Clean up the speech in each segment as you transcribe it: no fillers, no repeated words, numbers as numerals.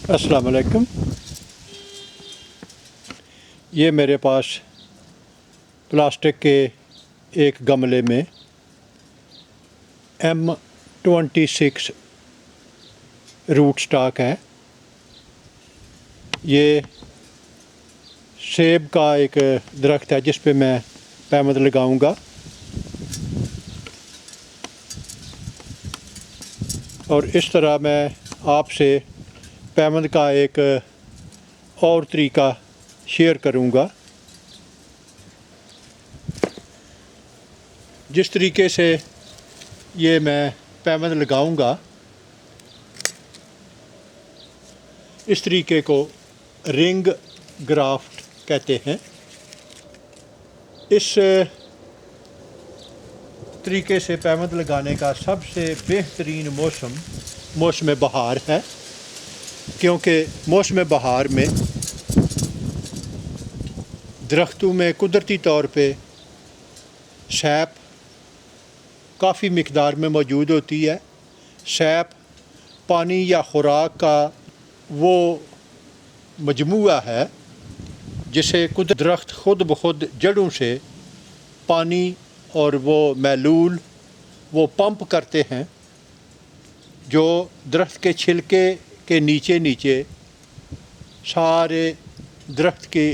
अस्सलाम वालेकुम। ये मेरे पास प्लास्टिक के एक गमले में M26 रूट स्टॉक है। ये सेब का एक दरख्त है जिस पे मैं पैमद लगाऊंगा और इस तरह मैं आपसे पैमद का एक और तरीका शेयर करूंगा। जिस तरीके से ये मैं पैमद लगाऊंगा, इस तरीके को रिंग ग्राफ्ट कहते हैं। इस तरीके से पैमद लगाने का सबसे बेहतरीन मौसम बहार है, क्योंकि मौसम बहार में दरख्तों में कुदरती तौर पे सैप काफ़ी मिक़दार में मौजूद होती है। सैप पानी या खुराक का वो मजमूआ है जिसे दरख्त खुद ब खुद जड़ों से पानी और वो मैलूल वो पंप करते हैं, जो दरख्त के छिलके के नीचे सारे दरख्त के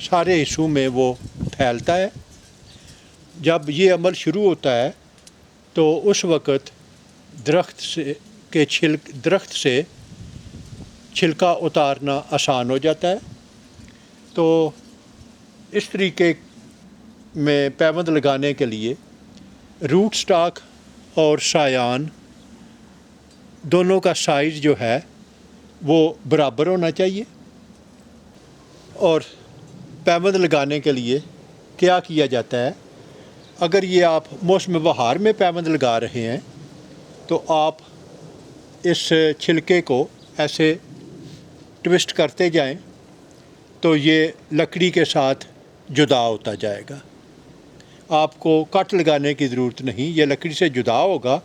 सारे हिस्सों में वो फैलता है। जब ये अमल शुरू होता है तो उस वक़्त दरख्त से छिलका उतारना आसान हो जाता है। तो इस तरीके में पैमद लगाने के लिए रूट स्टॉक और सायान दोनों का साइज़ जो है वो बराबर होना चाहिए। और पैमद लगाने के लिए क्या किया जाता है, अगर ये आप मौसम बहार में पैमद लगा रहे हैं तो आप इस छिलके को ऐसे ट्विस्ट करते जाएं तो ये लकड़ी के साथ जुदा होता जाएगा। आपको कट लगाने की ज़रूरत नहीं, ये लकड़ी से जुदा होगा।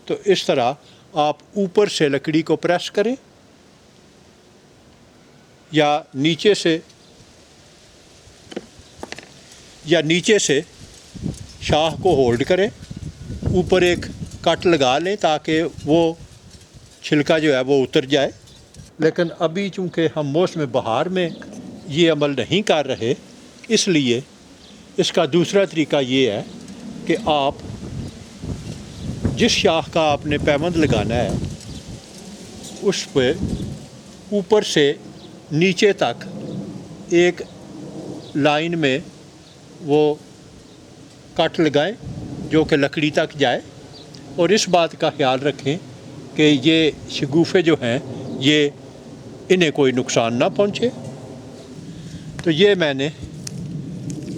तो इस तरह आप ऊपर से लकड़ी को प्रेस करें या नीचे से शाह को होल्ड करें, ऊपर एक कट लगा लें ताकि वो छिलका जो है वो उतर जाए। लेकिन अभी चूँकि हम मौसम बहार में ये अमल नहीं कर रहे, इसलिए इसका दूसरा तरीका ये है कि आप जिस शाख का आपने पैमद लगाना है उस पे ऊपर से नीचे तक एक लाइन में वो कट लगाएं जो कि लकड़ी तक जाए। और इस बात का ख्याल रखें कि ये शगुफ़े जो हैं ये इन्हें कोई नुकसान ना पहुँचे। तो ये मैंने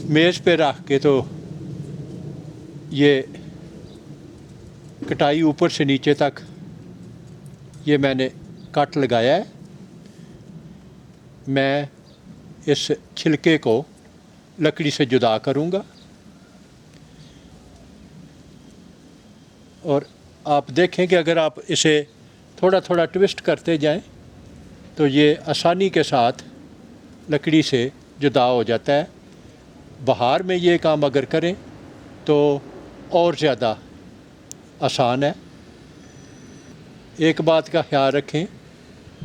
मेज़ पे रख के तो ये कटाई ऊपर से नीचे तक ये मैंने कट लगाया है। मैं इस छिलके को लकड़ी से जुदा करूँगा और आप देखें कि अगर आप इसे थोड़ा थोड़ा ट्विस्ट करते जाएं तो ये आसानी के साथ लकड़ी से जुदा हो जाता है। बहार में ये काम अगर करें तो और ज़्यादा आसान है। एक बात का ख्याल रखें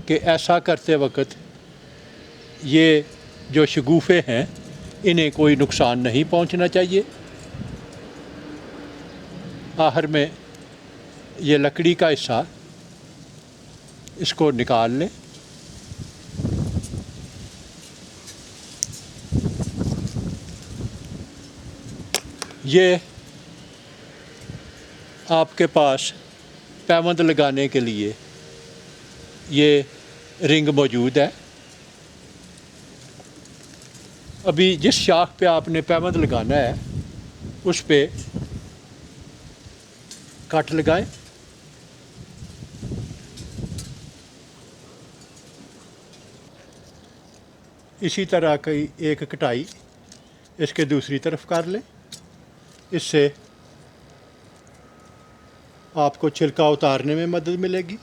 कि ऐसा करते वक्त ये जो शगुफ़े हैं इन्हें कोई नुकसान नहीं पहुंचना चाहिए। आखिर में ये लकड़ी का हिस्सा इसको निकाल लें। ये आपके पास पैमद लगाने के लिए ये रिंग मौजूद है। अभी जिस शाख पे आपने पैमद लगाना है उस पे कट लगाएं। इसी तरह की एक कटाई इसके दूसरी तरफ कर लें। इससे आपको छिलका उतारने में मदद मिलेगी।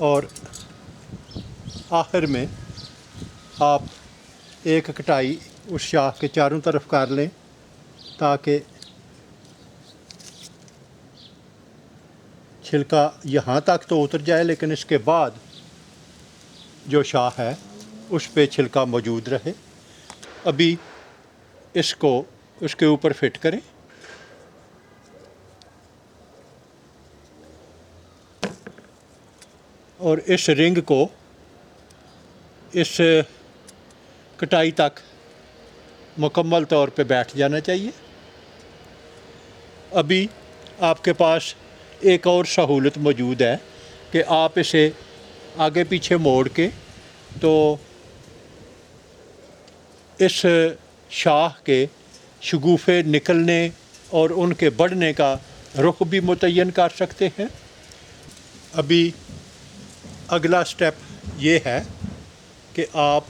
और आखिर में आप एक कटाई उस शाह के चारों तरफ कर लें ताकि छिलका यहाँ तक तो उतर जाए, लेकिन इसके बाद जो शाह है उस पे छिलका मौजूद रहे। अभी इसको उसके ऊपर फिट करें। और इस रिंग को इस कटाई तक मुकम्मल तौर पे बैठ जाना चाहिए। अभी आपके पास एक और सहूलत मौजूद है कि आप इसे आगे पीछे मोड़ के तो इस शाह के शगुफ़े निकलने और उनके बढ़ने का रुख भी मुतय्यन कर सकते हैं। अभी अगला स्टेप ये है कि आप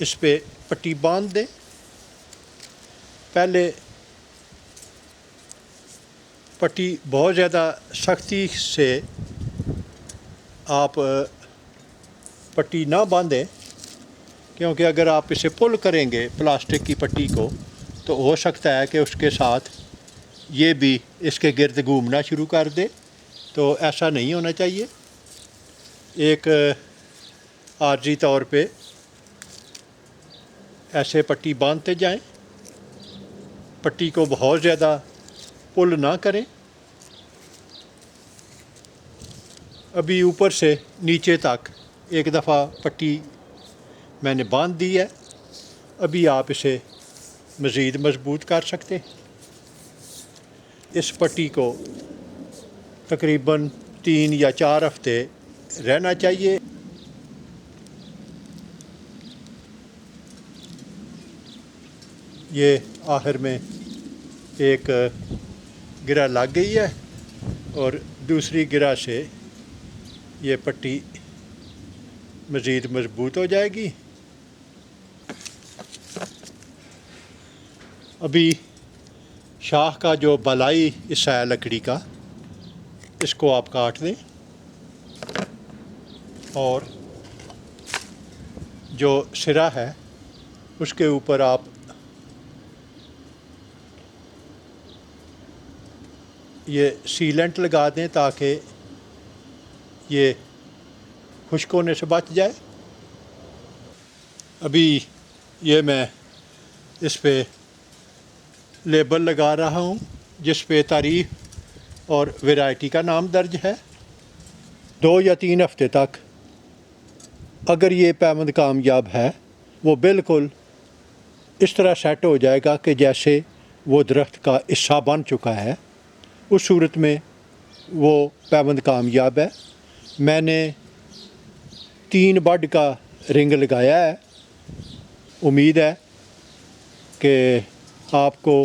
इस पे पट्टी बांध दें। पहले पट्टी बहुत ज़्यादा सख्ती से आप पट्टी ना बांधें, क्योंकि अगर आप इसे पुल करेंगे प्लास्टिक की पट्टी को तो हो सकता है कि उसके साथ ये भी इसके गिर्द घूमना शुरू कर दे। तो ऐसा नहीं होना चाहिए। एक आर्जी तौर पे ऐसे पट्टी बांधते जाएं, पट्टी को बहुत ज़्यादा पुल ना करें। अभी ऊपर से नीचे तक एक दफ़ा पट्टी मैंने बांध दी है। अभी आप इसे मज़ीद मजबूत कर सकते हैं। इस पट्टी को तकरीबन 3 या 4 हफ्ते रहना चाहिए। ये आखिर में एक गिरा लग गई है और दूसरी गिरा से ये पट्टी मज़ीद मजबूत हो जाएगी। अभी शाह का जो बलाई हिस्सा है लकड़ी का, इसको आप काट दें और जो सिरा है उसके ऊपर आप ये सीलेंट लगा दें ताकि ये खुश्क होने से बच जाए। अभी ये मैं इस पे लेबल लगा रहा हूँ जिस पे तारीख़ और वैरायटी का नाम दर्ज है। 2 या 3 हफ्ते तक अगर ये पैमंद कामयाब है, वो बिल्कुल इस तरह सेट हो जाएगा कि जैसे वो दरख्त का हिस्सा बन चुका है। उस सूरत में वो पैमंद कामयाब है। मैंने 3 बड का रिंग लगाया है। उम्मीद है कि आपको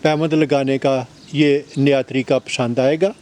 पैमंद लगाने का ये नया तरीका पसंद आएगा।